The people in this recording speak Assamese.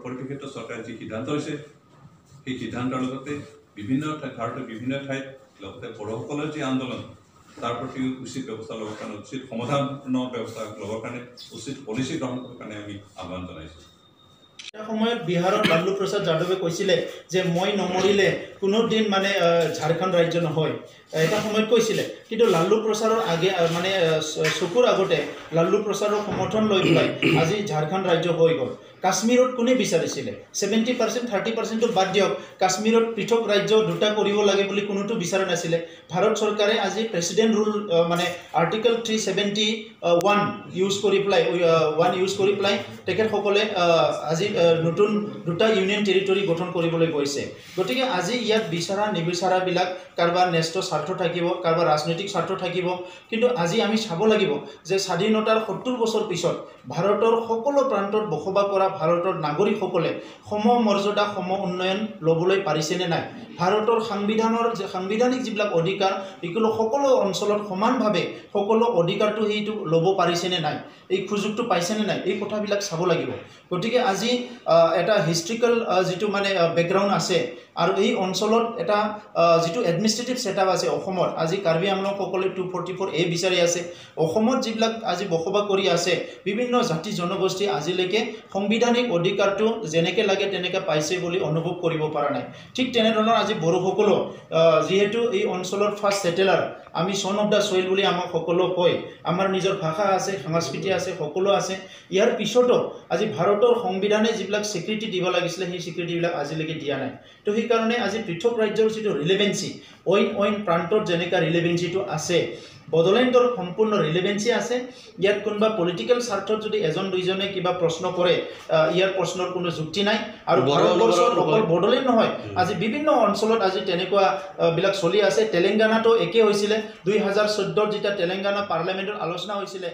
পৰিপ্ৰেক্ষিতত চৰকাৰে যি সিদ্ধান্ত লৈছে সেই সিদ্ধান্তৰ লগতে বিভিন্ন ভাৰতৰ বিভিন্ন ঠাইত লগতে বড়োসকলৰ যি আন্দোলন তাৰ প্ৰতি উচিত ব্যৱস্থা ল'বৰ কাৰণে উচিত সমাধানৰ ব্যৱস্থা ল'বৰ কাৰণে উচিত পলিচি গ্ৰহণ কৰাৰ কাৰণে আমি আহ্বান জনাইছোঁ। এটা সময়ত বিহাৰত লালু প্ৰসাদ যাদৱে কৈছিলে যে মই নমৰিলে কোনো দিন মানে ঝাৰখণ্ড ৰাজ্য নহয়, এটা সময়ত কৈছিলে। কিন্তু লালু প্ৰসাদৰ মানে চকুৰ আগতে লালু প্ৰসাদৰ সমৰ্থন লৈ পেলাই আজি ঝাৰখণ্ড ৰাজ্য হৈ গ'ল। কাশ্মীৰত কোনে বিচাৰিছিলে? 70% 30%টো বাদ দিয়ক, কাশ্মীৰত পৃথক ৰাজ্য দুটা কৰিব লাগে বুলি কোনোটো বিচাৰা নাছিলে। ভাৰত চৰকাৰে আজি প্ৰেচিডেণ্ট ৰুল মানে আৰ্টিকল 371 ইউজ কৰি পেলাই তেখেতসকলে আজি নতুন দুটা ইউনিয়ন টেৰিটৰি গঠন কৰিবলৈ গৈছে। গতিকে আজি ইয়াত বিচাৰা নিবিচাৰাবিলাক কাৰোবাৰ ন্যস্ত স্বাৰ্থ থাকিব, কাৰোবাৰ ৰাজনৈতিক স্বাৰ্থ থাকিব। কিন্তু আজি আমি চাব লাগিব যে স্বাধীনতাৰ 70 বছৰ পিছত ভাৰতৰ সকলো প্ৰান্তত বসবাস কৰা ভাৰতৰ নাগৰিকসকলে সম মৰ্যাদা সম উন্নয়ন ল'বলৈ পাৰিছেনে নাই? ভাৰতৰ সাংবিধানিক যিবিলাক অধিকাৰ এইগুলো সকলো অঞ্চলত সমানভাৱে সকলো অধিকাৰটো সেইটো ল'ব পাৰিছেনে নাই, এই সুযোগটো পাইছেনে নাই, এই কথাবিলাক চাব লাগিব। গতিকে আজি এটা হিষ্ট্ৰিকেল যিটো মানে বেকগ্ৰাউণ্ড আছে আৰু এই অঞ্চলত এটা যিটো এডমিনিষ্ট্ৰেটিভ ছেটআপ আছে অসমত, আজি কাৰ্বি আংলংসকলে 244A বিচাৰি আছে। অসমত যিবিলাক আজি বসবাস কৰি আছে বিভিন্ন জাতি জনগোষ্ঠী আজিলৈকে সাংবিধানিক অধিকাৰটো যেনেকৈ লাগে তেনেকৈ পাইছে বুলি অনুভৱ কৰিব পৰা নাই। ঠিক তেনেধৰণৰ আজি বড়োসকলো যিহেতু এই অঞ্চলৰ ফাৰ্ষ্ট ছেটেলাৰ, আমি সন অফ দ্য ছইল বুলি আমাক সকলো কয়, আমাৰ নিজৰ ভাষা আছে, সংস্কৃতি আছে, সকলো আছে। ইয়াৰ পিছতো আজি ভাৰতৰ সংবিধানে যিবিলাক স্বীকৃতি দিব লাগিছিলে সেই স্বীকৃতিবিলাক আজিলৈকে দিয়া নাই। তো সেইকাৰণে আজি পৃথক ৰাজ্যৰ যিটো ৰিলেভেঞ্চি অইন প্ৰান্তত যেনেকুৱা ৰিলেভেঞ্চিটো আছে, বড়োলেণ্ডৰ সম্পূৰ্ণ ৰিলেভেঞ্চি আছে। ইয়াত কোনোবা পলিটিকেল স্বাৰ্থত যদি এজন দুইজনে কিবা প্ৰশ্ন কৰে ইয়াৰ প্ৰশ্নৰ কোনো যুক্তি নাই। আৰু ভাৰতবৰ্ষত অকল বড়োলেণ্ড নহয়, আজি বিভিন্ন অঞ্চলত আজি তেনেকুৱা বিলাক চলি আছে। তেলেংগানাতো একে হৈছিলে। 2014 যেতিয়া তেলেংগানা পাৰ্লিয়ামেণ্টত আলোচনা হৈছিলে